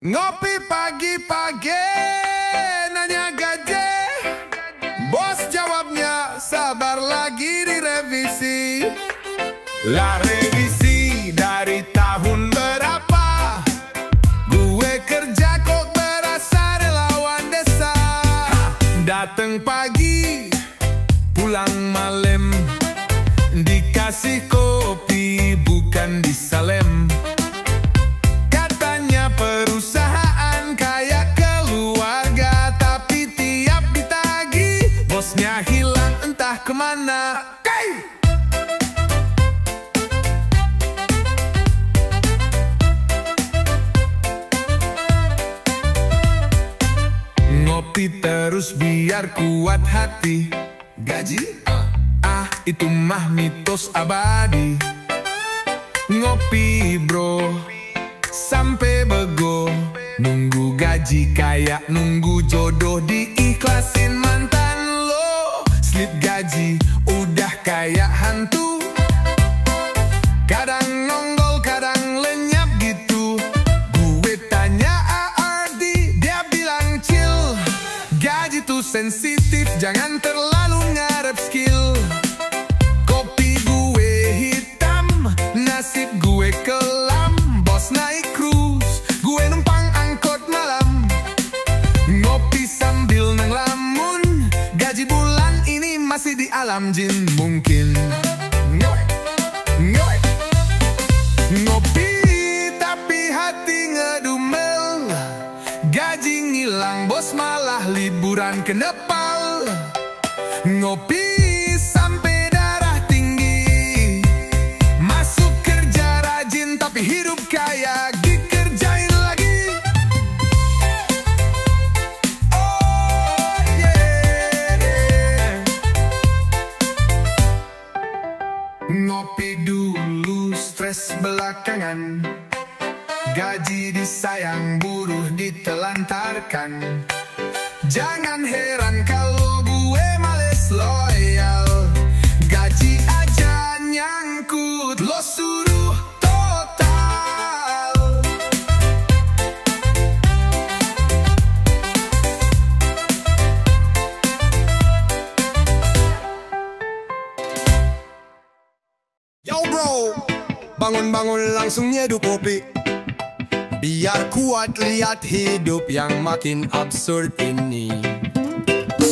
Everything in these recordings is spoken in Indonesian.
Ngopi pagi-pagi, nanya gaje. Bos jawabnya, sabar lagi direvisi. Lah revisi dari tahun berapa? Gue kerja kok berasa relawan desa. Dateng pagi, pulang malam. Dikasih kopi bukan disalem. Perusahaan kayak keluarga, tapi tiap ditagi bosnya hilang entah kemana. Ngopi terus biar kuat hati. Gaji? Itu mah mitos abadi. Ngopi bro sampai bego, nunggu gaji kayak nunggu jodoh diikhlasin mantan lo. Slip gaji udah kayak hantu, kadang nongol kadang lenyap gitu. Gue tanya ARD, dia bilang chill. Gaji tuh sensitif, jangan terlalu ngarep skill. Kopi gue hitam, nasib gue kelam. Bos naik cruise, gue numpang angkot malam. Ngopi sambil nenglamun, gaji bulan ini masih di alam jin mungkin. Ngopi tapi hati ngedumel. Gaji ngilang, bos malah liburan ke Nepal. Ngopi sampai darah tinggi. Masuk kerja rajin tapi hidup kayak dikerjain lagi. Oh yeah. Ngopi dulu, stres belakangan. Gaji disayang, buruh ditelantarkan. Jangan heran kalau gue males loyal. Gaji aja nyangkut, lo suruh total. Yo bro, bangun-bangun langsung nyeduh kopi. Biar kuat lihat hidup yang makin absurd ini.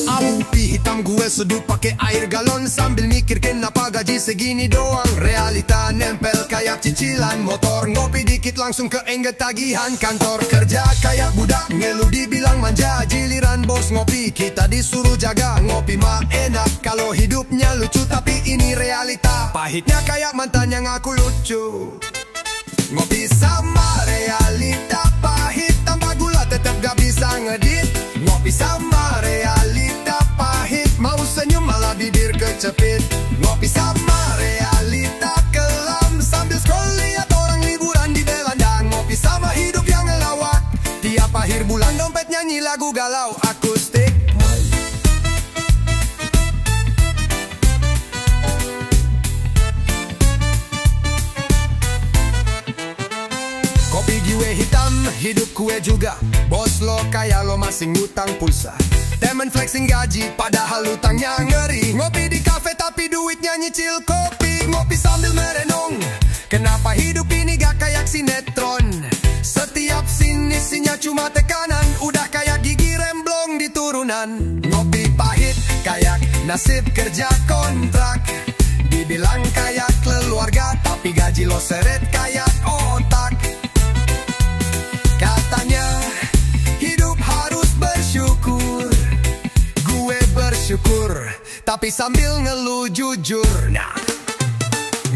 Api hitam gue seduh pakai air galon sambil mikir kenapa gaji segini doang. Realita nempel kayak cicilan motor. Ngopi dikit langsung keenget tagihan kantor. Kerja kayak budak ngeluh dibilang manja. Giliran bos ngopi kita disuruh jaga. Ngopi mah enak kalau hidupnya lucu, tapi ini realita. Pahitnya kayak mantan yang aku lucu. Ngopi sama realita pahit, tambah gula tetap gak bisa ngedit. Ngopi sama realita pahit, mau senyum malah bibir kecepit. Ngopi sama realita kelam, sambil scroll lihat orang liburan di Belanda. Ngopi sama hidup yang ngelawak, tiap akhir bulan dompet nyanyi lagu galau akustik. Kopi gue hitam, hidup gue juga. Bos lo kaya lo masih ngutang pulsa. Temen flexing gaji padahal utangnya ngeri. Ngopi di kafe tapi duitnya nyicil kopi. Ngopi sambil merenung, kenapa hidup ini gak kayak sinetron. Setiap scene isinya cuma tekanan, udah kayak gigi remblong di turunan. Ngopi pahit kayak nasib kerja kontrak. Dibilang kayak keluarga, tapi gaji lo seret kayak otak. Katanya hidup harus bersyukur. Gue bersyukur, tapi sambil ngeluh jujur. Nah,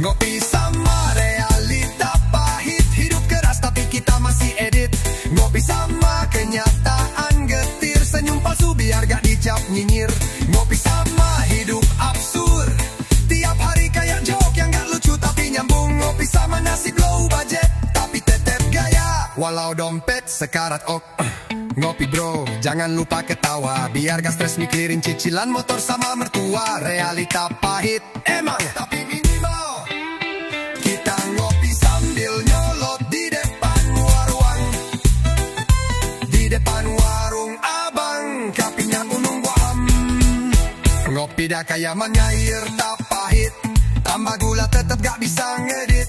ngopi sama realita pahit. Hidup keras tapi kita masih edit. Ngopi sama kenyataan getir. Senyum palsu biar gak dicap nyinyir. Ngopi sama hidup absurd. Tiap hari kayak joke yang gak lucu tapi nyambung. Ngopi sama nasib low budget tapi tetep gaya. Walau dompet sekarat ngopi bro, jangan lupa ketawa. Biar gak stres mikirin cicilan motor sama mertua. Realita pahit emang, tapi minimal kita ngopi sambil nyolot di depan warung. Ngopi dah kayak mengair tak pahit, tambah gula tetap gak bisa ngedit.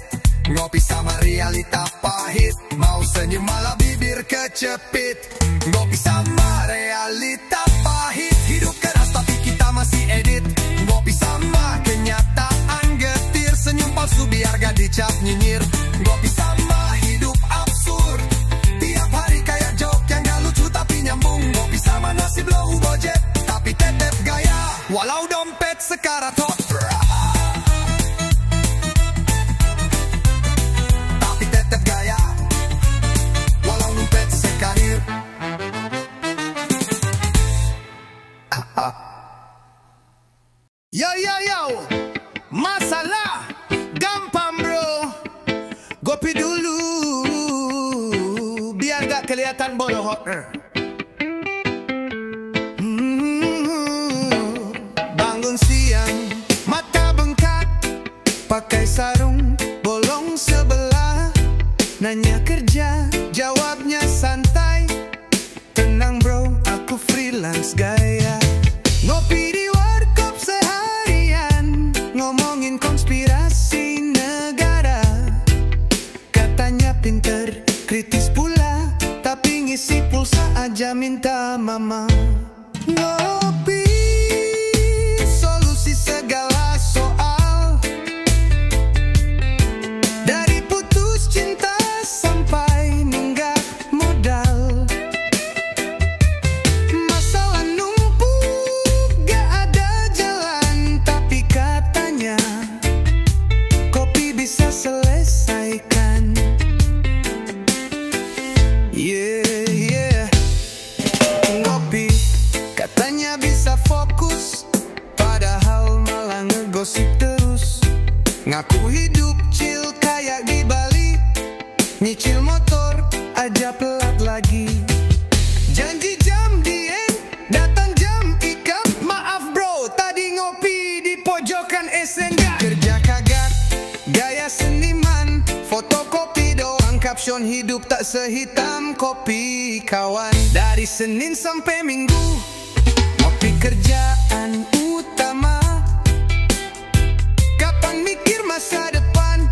Ngopi sama realita pahit, mau senyum malah bibir kecepit. Ngopi sama realita pahit, hidup keras tapi kita masih edit. Ngopi sama kenyataan getir, senyum palsu biar gak dicap nyinyir. Ngopi sama hidup absurd, tiap hari kayak joke yang gak lucu tapi nyambung. Ngopi sama nasib low budget tapi tetep gaya, walau dompet sekarat hot tapi tetep gaya, walau dompet sekarir. Yo yo yo, masalah gampang bro, ngopi dulu biar gak kelihatan bodoh. Bangun siang, mata bengkak, pakai sarung bolong sebelah. Nanya kerja, jawabnya santai. Tenang bro, aku freelance gaya. Ngopi di warkop seharian, ngomongin konspirasi negara. Katanya pinter, kritis pula, tapi ngisi pulsa aja minta mama. Ngopi, solusi segala soal, dari putus cinta sampai nunggak modal. Masalah numpuk, gak ada jalan, tapi katanya kopi bisa selesaikan. Yeah, yeah. Ngopi katanya bisa fokus, padahal malah ngegosip terus. Ngaku hidup chill kayak di Bali, nyicil motor aja pelat lagi. Janji jam dieng, datang jam ikap. Maaf bro, tadi ngopi di pojokan SNG. Kerja kagak, gaya seniman, fotokopi doang, caption hidup tak sehitam kopi kawan. Dari Senin sampai Minggu, ngopi kerjaan utama. Kapan mikir masa depan?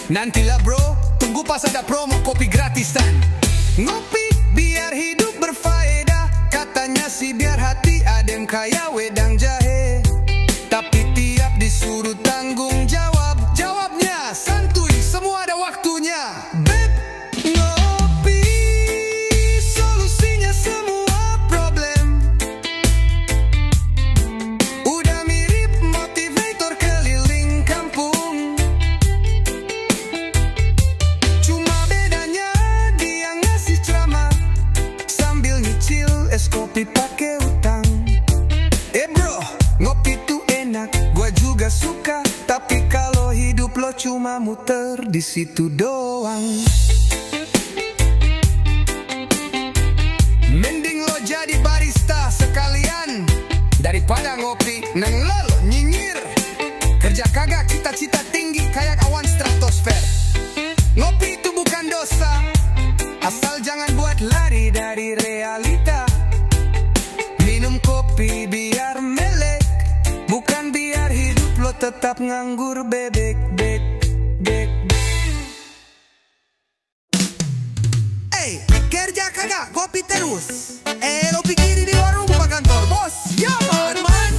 Nantilah bro, tunggu pas ada promo kopi gratisan. Ngopi biar hidup berfaedah, katanya sih biar hati adem kayak wedang jahe. Tapi tiap disuruh tanggung jawab, jawabnya santuy, semua ada waktunya. Beb, ngopi, solusinya semua problem. Udah mirip motivator keliling kampung, cuma bedanya dia ngasih ceramah sambil nyicil es kopi pakai utang. Bro, ngopi tuh enak, gua juga suka, tapi kalau hidup lo cuma muter di situ doang. Mending lo jadi barista sekalian, daripada ngopi neng lolo nyinyir. Kerja kagak, cita-cita tinggi kayak awan stratosfer. Ngopi itu bukan dosa, asal jangan buat lari dari realita. Minum kopi biar melek, bukan biar hidup lo tetap nganggur bebek, bek, bek. Hey, kerja kagak, kopi terus. Lo pikir di warung bukan kantor bos? Ya man, man.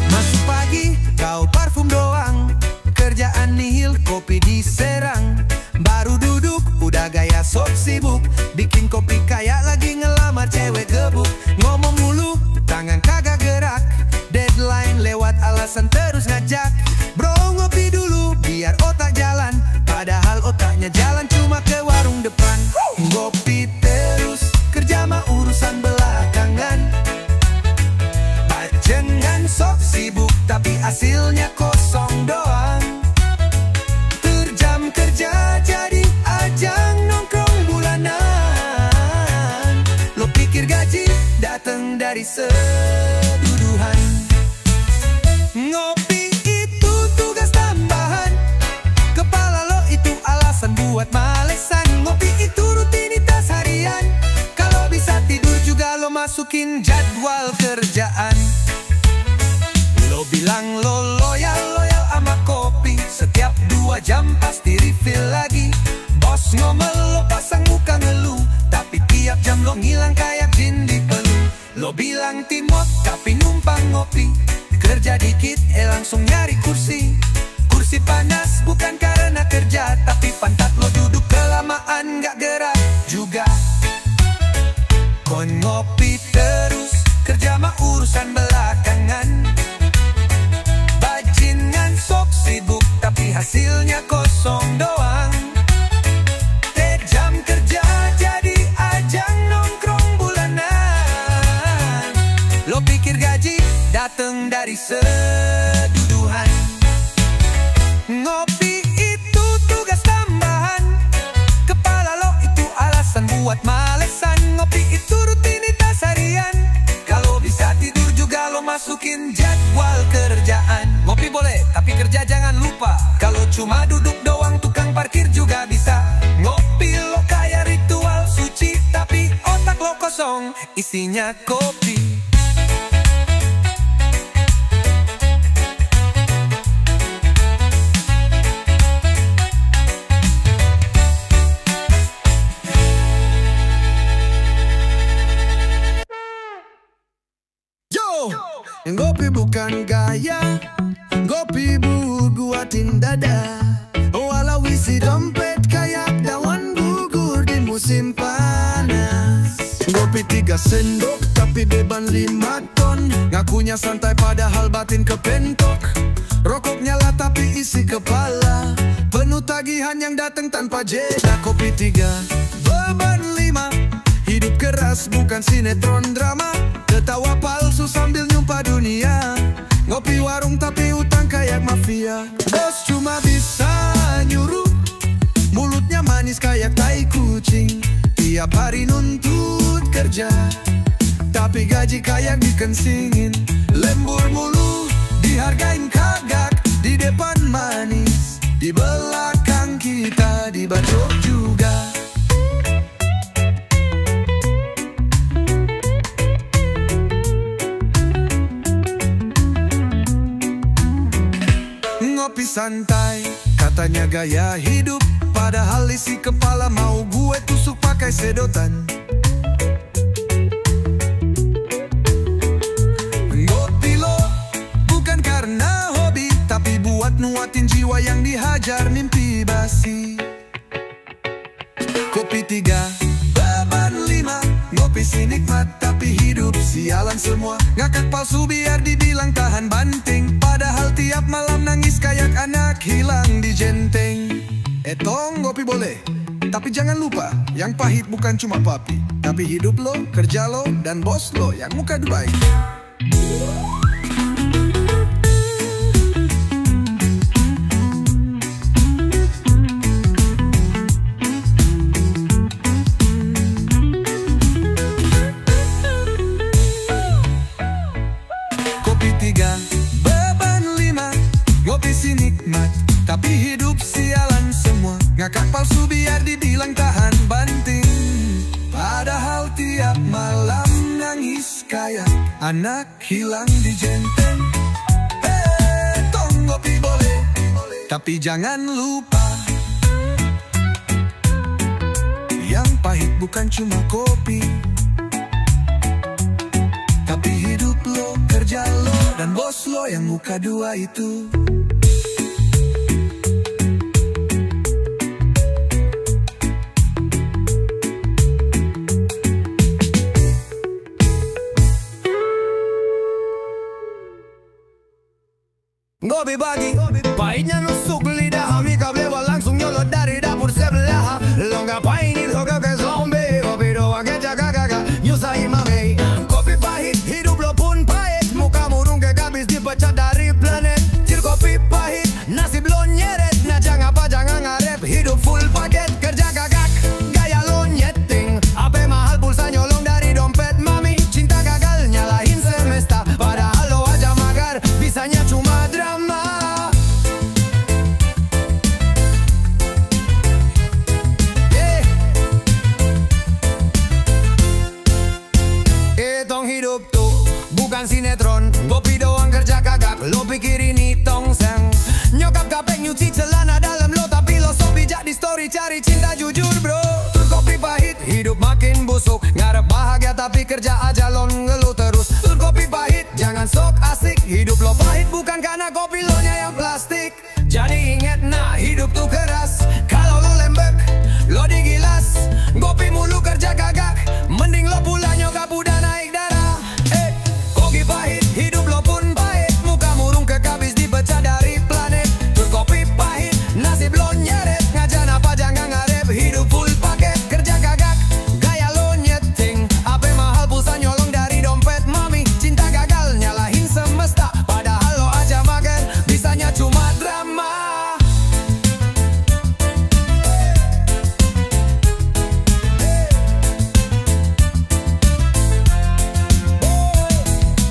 Masuk pagi, kau parfum doang, kerjaan nihil, kopi diserang. Baru duduk, udah gaya sok sibuk, bikin kopi kayak lagi ngelamar cewek gebuk. Ngomong mulu, tangan kagak gerak, deadline lewat alasan terus ngajak. Bro ngopi dulu, biar otak jalan, padahal otaknya jalan cuma ke warung depan. Ngopi terus, kerja mah urusan belakangan. Jangan sok sibuk, tapi hasilnya kosong doang. Terjam kerja jadi ajang nongkrong bulanan. Lo pikir gaji dateng dari seduduhan? Ngopi itu tugas tambahan, kepala lo itu alat masukin jadwal kerjaan. Lo bilang lo loyal sama kopi, setiap 2 jam pasti refill lagi. Bos ngomel lo pasang muka ngeluh, tapi tiap jam lo ngilang kayak jin di peluh. Lo bilang timot tapi numpang ngopi, kerja dikit langsung nyari kursi. Kursi panas bukan karena kerja, tapi pantat lo duduk kelamaan gak gerak juga. Kon ngopi terus, kerja mah urusan belakangan. Bajingan sok sibuk, tapi hasilnya kosong doang. Jam kerja jadi ajang nongkrong bulanan. Lo pikir gaji dateng dari seduduhan. Ngopi itu tugas tambahan, kepala lo itu alasan buat malesan. Ngopi itu rutinitas harian, kalau bisa tidur juga lo masukin jadwal kerjaan. Ngopi boleh, tapi kerja jangan lupa. Kalau cuma duduk doang tukang parkir juga bisa. Ngopi lo kayak ritual suci, tapi otak lo kosong, isinya kopi. Ngopi bukan gaya, ngopi buatin dada. Walau isi dompet kayak daun gugur di musim panas. Ngopi 3 sendok tapi beban 5 ton. Ngakunya santai padahal batin kepentok. Rokok nyala tapi isi kepala, penuh tagihan yang datang tanpa jeda. Kopi 3, beban 5. Hidup keras bukan sinetron drama, ketawa palsu sambil nyumpah dunia. Ngopi warung tapi utang kayak mafia. Bos cuma bisa nyuruh, mulutnya manis kayak tai kucing. Tiap hari nuntut kerja, tapi gaji kayak dikensingin. Lembur mulu, dihargain kagak. Di depan manis, di belakang kita dibacok juga. Ngopi santai, katanya gaya hidup, padahal isi kepala mau gue tusuk pakai sedotan. Ngopi lo bukan karena hobi, tapi buat nuatin jiwa yang dihajar mimpi basi. Kopi 3, beban 5. Ngopi si nikmat tapi hidup sialan semua. Ngakak palsu biar dibilang tahan banting, padahal tiap malam nangis kayak anak hilang di jenteng. Tong ngopi boleh, tapi jangan lupa, yang pahit bukan cuma papi, tapi hidup lo, kerja lo, dan bos lo yang muka Dubai. Kopi 3, beban 5. Ngopi si nikmat, tapi hidup sialan semua. Ngakak palsu biar dibilang tahan banting, padahal tiap malam nangis kayak anak hilang di jenteng. Tong ngopi boleh, tapi jangan lupa, yang pahit bukan cuma kopi, tapi hidup lo, kerja lo, dan bos lo yang muka 2 itu. Ngopi pagi, pahitnya nusuk lidah. Mika lewat langsung nyolot dari dapur sebelah. Lo ngapain itu kayak zombie, kopi doang aja kagak nyusahin mami. Kopi pahit, hidup lo pun pahit. Muka murung kayak habis dipecat dari planet. Cir kopi pahit, nasib lo nyeret. Nah jangan apa jangan ngarep, hidup full paket. Kerja kagak, gaya lo nyeting. Ape mahal pulsa nyolong dari dompet mami. Cinta gagal nyalahin semesta, padahal lo aja magar, bisanya cuma drama. netron. Kopi doang kerja kagak, lo pikir ini tongseng. Nyokap gapek nyuci celana dalam lo, tapi lo so bijak di story cari cinta jujur bro. Tur kopi pahit, hidup makin busuk. Ngarep bahagia tapi kerja aja lo ngeluh terus. Tur kopi pahit, jangan sok asik. Hidup lo pahit bukan karena kopi lo nya yang plastik. Jadi inget nah, hidup tuh keras. Kalau lo lembek, lo digilas. Kopi mulu kerja kagak, mending lo pulang nyokap udah naik darah. Kopi pahit, hidup lo pun pahit. Muka murung kekabis dipecah dari planet. Tur kopi pahit, nasib lo nyeret. Ngajan apa jangan ngarep, hidup full paket. Kerja kagak, gaya lo nyeting. Ape mahal pulsa nyolong dari dompet mami. Cinta gagal, nyalahin semesta. Padahal lo aja mager, bisanya cuma drama.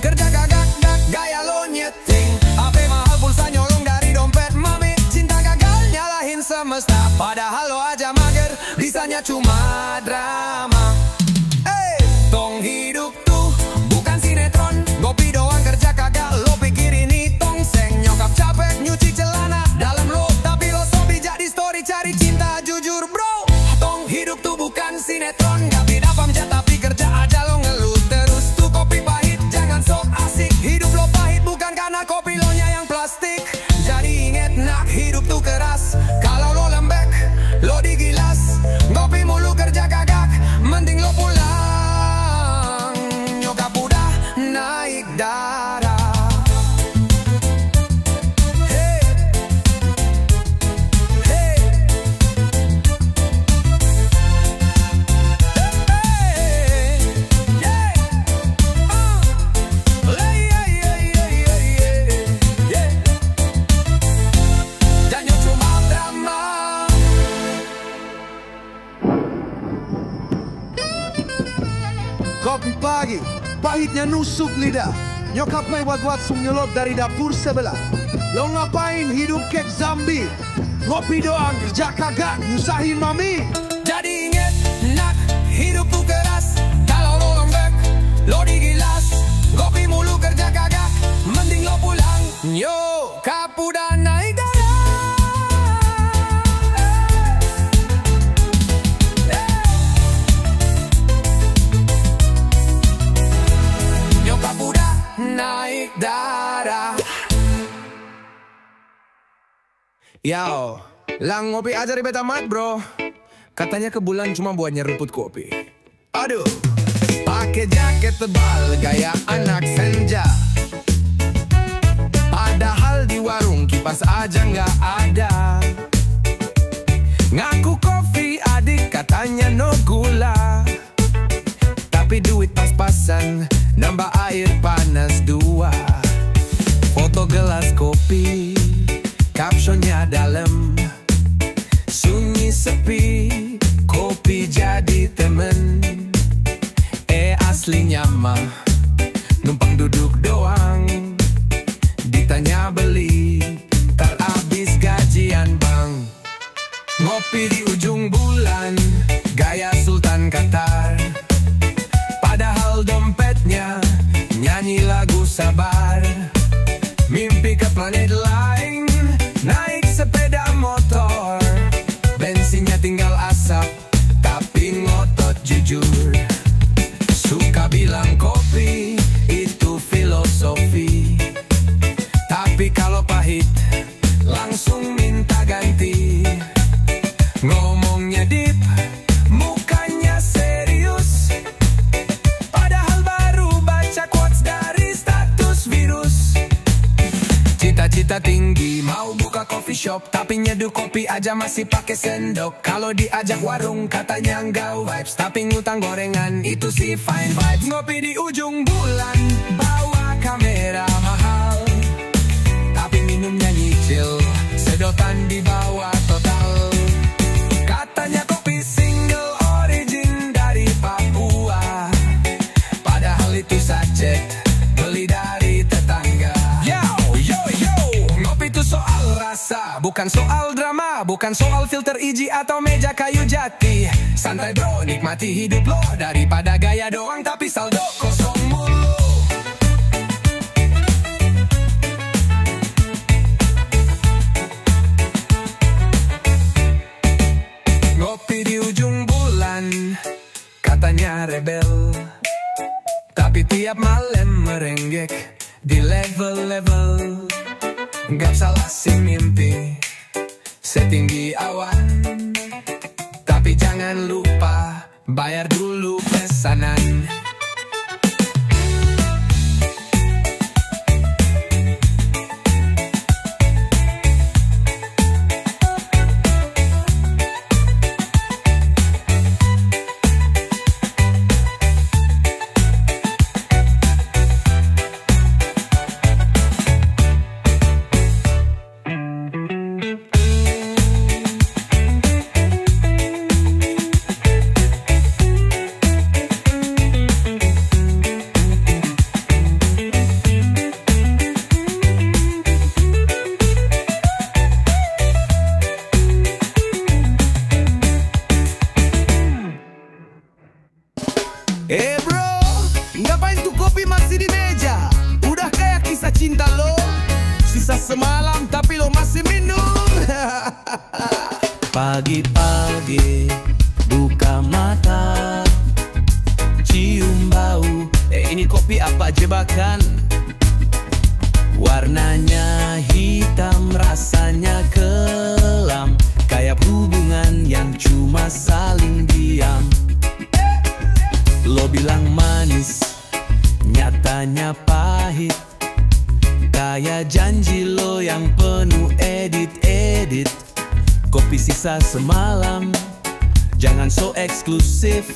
Kerja kagak, gaya lo nyeting. Ape mahal pulsa nyolong dari dompet mami. Cinta gagal, nyalahin semesta. Padahal lo aja mager, bisanya cuma drama. Tong hidup tuh bukan sinetron. Kopi doang kerja kagak, lo pikir ini tongseng. Nyokap capek nyuci celana dalam lo, tapi lo so bijak di story cari cinta jujur bro. Tong hidup tuh bukan sinetron. Gak beda pamjat tapi kerja aja lo ngeluh terus. Tuh kopi pahit, jangan sok asik. Hidup lo pahit bukan karena kopi lo nya yang plastik. Jadi inget nak, hidup tuh keras. Kalau lo lembek, lo digilas. Kopi mulu kerja kagak, mending lo pulang. Nyokap udah naik darah. Hey, hey, hey, yeah. Yeah. Jangan cuma drama. Kopi pagi, pahitnya nusuk lidah. Nyokap main buat-buat nyelot dari dapur sebelah. Lo ngapain hidup kayak zombie? Ngopi doang kerja kagak, nyusahin mami. Jadi inget nak, hidup tuh keras. Kalau lo lembek, lo digilas. Kopi mulu kerja kagak, mending lo pulang. Yo, kap udah naik darah. Nyokap udah naik darah. Yo, lang ngopi aja ribet amat bro. Katanya ke bulan cuma buat nyeruput kopi. Aduh, pakai jaket tebal gaya anak senja. Padahal di warung kipas aja nggak ada. Ngaku kopi adik katanya no gula. Tapi duit pas-pasan, nambah air panas 2. Foto gelas kopi, captionnya dalam. Sunyi sepi, kopi jadi temen. Aslinya mah numpang duduk doang. Ditanya beli, tak habis gajian bang. Ngopi di ujung bulan, gaya Sultan Qatar. Padahal dompetnya nyanyi lagu sabar. Mimpi ke planet lain, naik sepeda motor. Bensinnya tinggal asap, tapi ngotot jujur. Suka bilang kopi itu filosofi, tapi kalau pahit langsung minta ganti. Ngomongnya deep, mukanya serius. Padahal baru baca quotes dari status virus. Cita-cita tinggi mau buka coffee shop, tapi nyeduh kopi aja masih pakai sendok. Kalau diajak warung katanya enggak vibes, tapi ngutang gorengan itu sih fine vibes. Ngopi di ujung bulan, bawa kamera mahal, tapi minumnya nyicil, sedotan di bawah total. Katanya kopi single origin dari Papua, padahal itu sachet beli dari tetangga. Ngopi itu soal rasa, bukan soal drama. Bukan soal filter iji atau meja kayu jati. Santai bro, nikmati hidup lo, daripada gaya doang tapi saldo kosong mulu. level-level, gak salah sih mimpi setinggi awan. Tapi jangan lupa bayar dulu pesanan. Bro, ngapain tuh kopi masih di meja? Udah kayak kisah cinta lo, sisa semalam tapi lo masih minum. Pagi-pagi buka mata, cium bau, ini kopi apa jebakan? Warnanya hitam, rasanya kelam, kayak hubungan yang cuma saling diam. Lo bilang manis, nyatanya pahit, kayak janji lo yang penuh edit-edit. Kopi sisa semalam, jangan so eksklusif.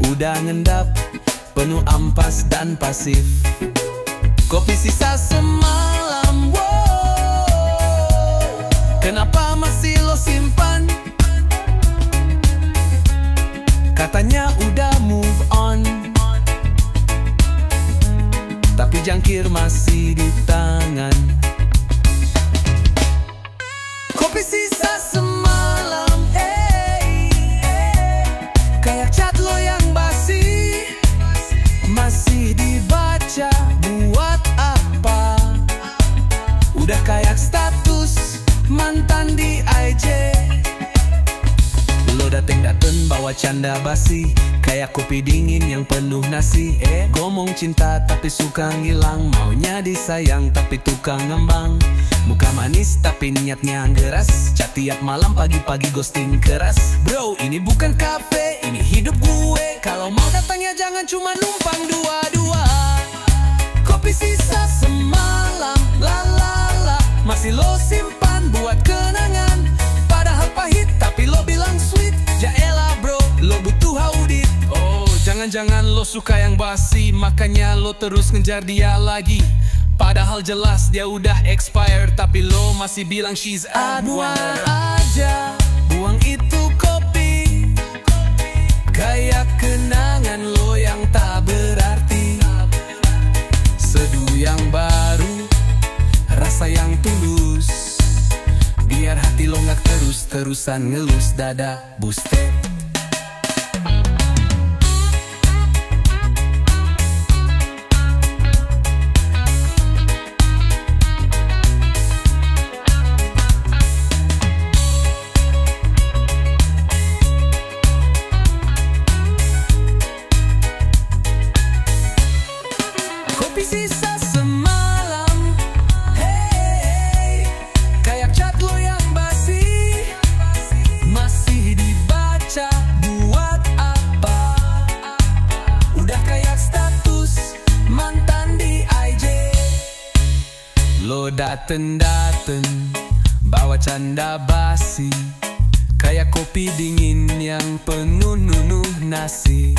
Udah ngendap, penuh ampas dan pasif. Kopi sisa semalam, wow, kenapa masih lo simpan? Katanya udah move on, tapi jangkir masih di tangan. Kopi sisa semalam, kayak chat lo yang basi, masih dibaca, buat apa? Udah kayak status mantan di IG. Lo dateng-dateng bawa canda basi, kayak kopi dingin yang penuh nasi. Ngomong cinta tapi suka ngilang, maunya disayang tapi tukang ngembang. Muka manis tapi niatnya ngeras, chat tiap malam pagi-pagi ghosting keras. Bro, ini bukan kafe, ini hidup gue. Kalau mau datangnya jangan cuma numpang dua-dua. Kopi sisa semalam, la la la, masih lo simpan buat kenangan. Padahal pahit tapi lo bilang sweet. Jaelah bro, lo butuh audit. Oh, jangan-jangan lo suka yang basi, makanya lo terus ngejar dia lagi. Padahal jelas dia udah expired, tapi lo masih bilang she's a buang aja, buang itu kopi, kayak kenangan lo yang tak berarti. Seduh yang baru, rasa yang tulus, biar hati lo gak terus-terusan ngelus dada buste. Kopi sisa semalam, hey, kayak chat lo yang basi, masih dibaca, buat apa? Udah kayak status mantan di IG. Lo dateng-dateng bawa canda basi, kayak kopi dingin yang penuh nasi.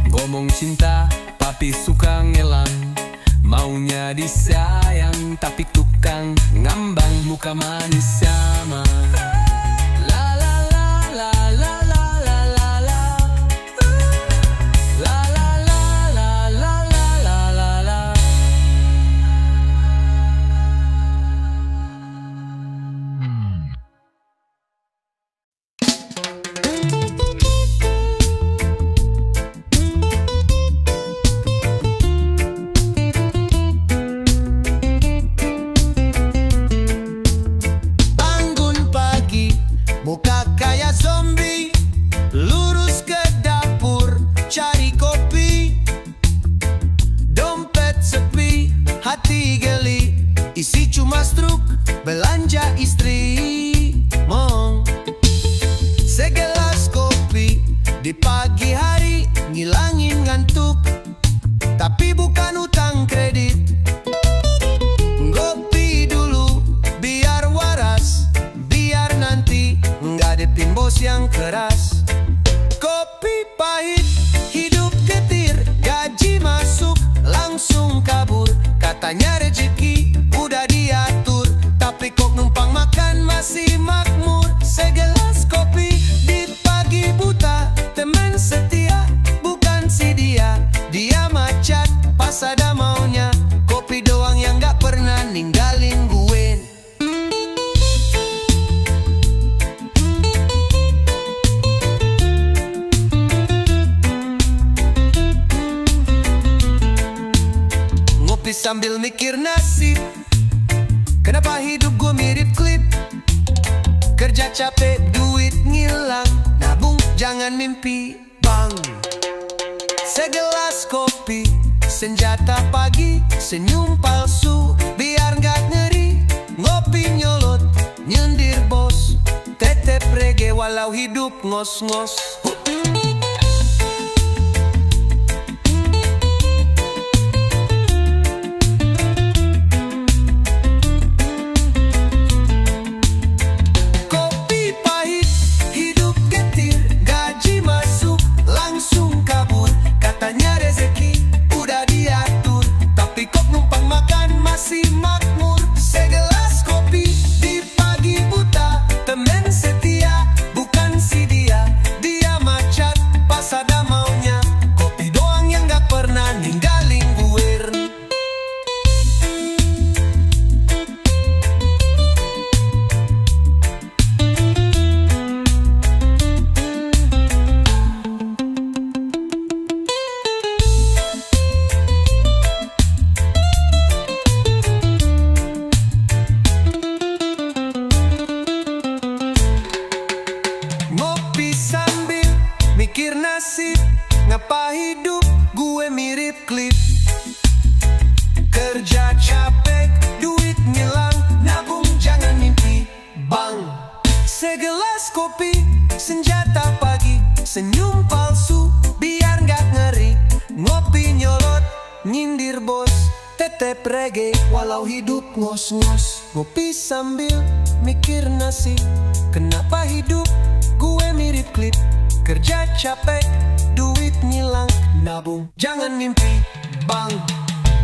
Ngomong cinta tapi suka ngelang, maunya disayang tapi tukang ngambang. Muka manis sama la la la la la la la la la la la la la la la la. Katanya rezeki udah diatur, tapi kok numpang makan masih makmur. Segelas kopi di pagi buta, teman setia bukan si dia. Dia macet pas ada maunya, kopi doang yang gak pernah ninggalin gue. Ngopi sambil mikir nasib, kenapa hidup gue mirip klip. Kerja capek, duit ngilang, nabung jangan mimpi bang. Segelas kopi, senjata pagi, senyum palsu biar gak ngeri. Ngopi nyolot, nyindir bos, tetep reggae walau hidup ngos-ngos. Mikir nasib, ngapa hidup gue mirip klip. Kerja capek, duit ngilang, nabung jangan mimpi bang. Segelas kopi, senjata pagi, senyum palsu biar gak ngeri. Ngopi nyolot, nyindir bos, tetep reggae walau hidup ngos-ngos. Ngopi sambil mikir nasib, kenapa hidup gue mirip klip. Kerja capek, duit ngilang, nabung jangan mimpi bang.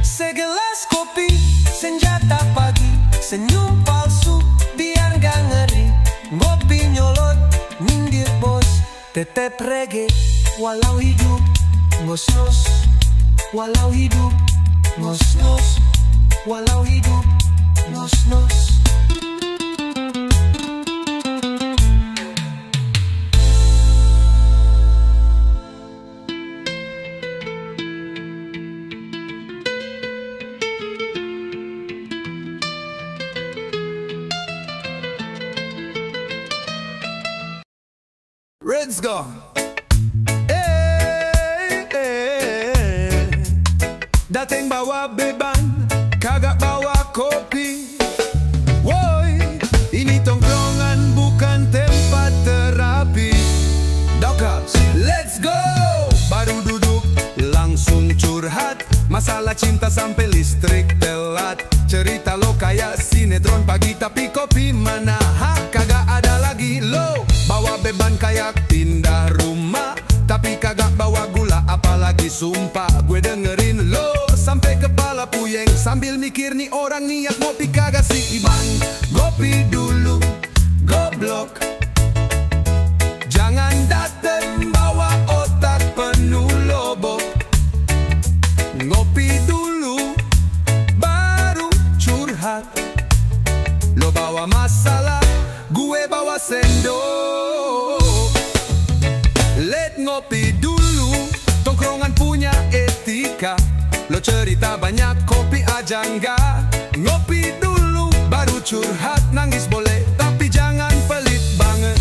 Segelas kopi, senjata pagi, senyum palsu biar gak ngeri. Ngopi nyolot, nyindir bos, tetep reggae walau hidup ngos-ngos. Walau hidup ngos-ngos, walau hidup ngos-ngos. Let's go. Dating bawa beban, kagak bawa kopi. Woi, ini tongkrongan bukan tempat terapi. Dockers, let's go. Baru duduk, langsung curhat. Masalah cinta sampai listrik telat. Cerita lo kayak sinetron pagi, tapi kopi mana? Kagak ada lagi lo. Bawa beban kayak pindah rumah, tapi kagak bawa gula apalagi sumpah. Gue dengerin lo sampai kepala puyeng, sambil mikir nih orang niat ngopi kagak sih bang. Ngopi dulu, goblok. Jangan dateng bawa otak penuh lobo. Ngopi dulu, baru curhat. Lo bawa masalah, gue bawa sendok. Let ngopi dulu, tongkrongan punya etika. Lo cerita banyak, kopi aja enggak. Ngopi dulu, baru curhat. Nangis boleh, tapi jangan pelit banget.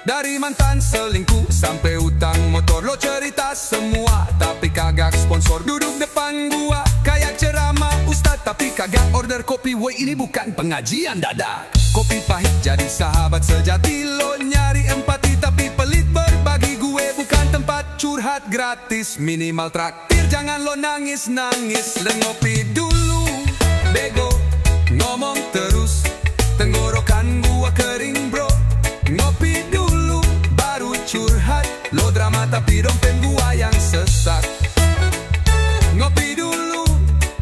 Dari mantan selingkuh sampai utang motor, lo cerita semua, tapi kagak sponsor. Duduk depan gua kayak ceramah ustad, tapi kagak order kopi. Woi, ini bukan pengajian dadak. Kopi pahit jadi sahabat sejati. Lo nyari empati tapi pelit berbagi. Gue bukan tempat curhat gratis, minimal traktir. Jangan lo nangis-nangis. Ngopi dulu, bego. Ngomong terus, tenggorokan gua kering bro. tapi dompet gua yang sesak. Ngopi dulu,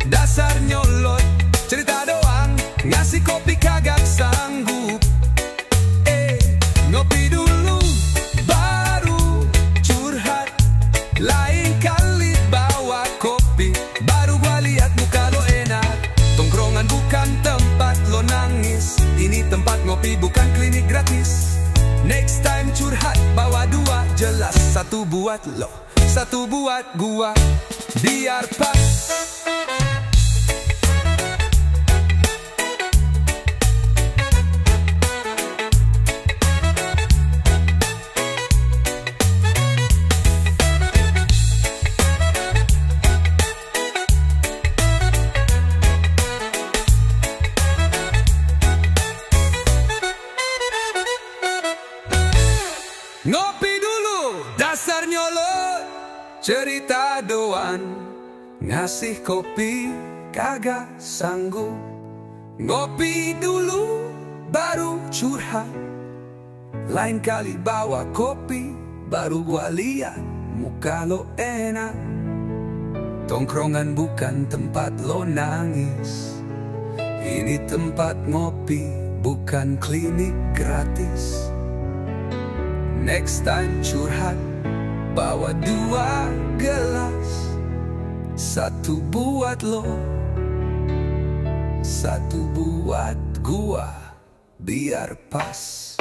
dasar nyolot, cerita doang, ngasih kopi kagak sanggup. Ngopi dulu, baru curhat, lain kali bawa kopi, baru gua lihat muka lo enak. Tongkrongan bukan tempat lo nangis, ini tempat ngopi bukan klinik gratis. Next time curhat bawa dua, jelas satu buat lo, satu buat gua, biar pas. Ngopi dulu, dasar nyolot, cerita doang, ngasih kopi kagak sanggup. Ngopi dulu, baru curhat, lain kali bawa kopi, baru gua lihat muka lo enak. Tongkrongan bukan tempat lo nangis, ini tempat ngopi bukan klinik gratis. Next time curhat, bawa dua gelas, satu buat lo, satu buat gua, biar pas.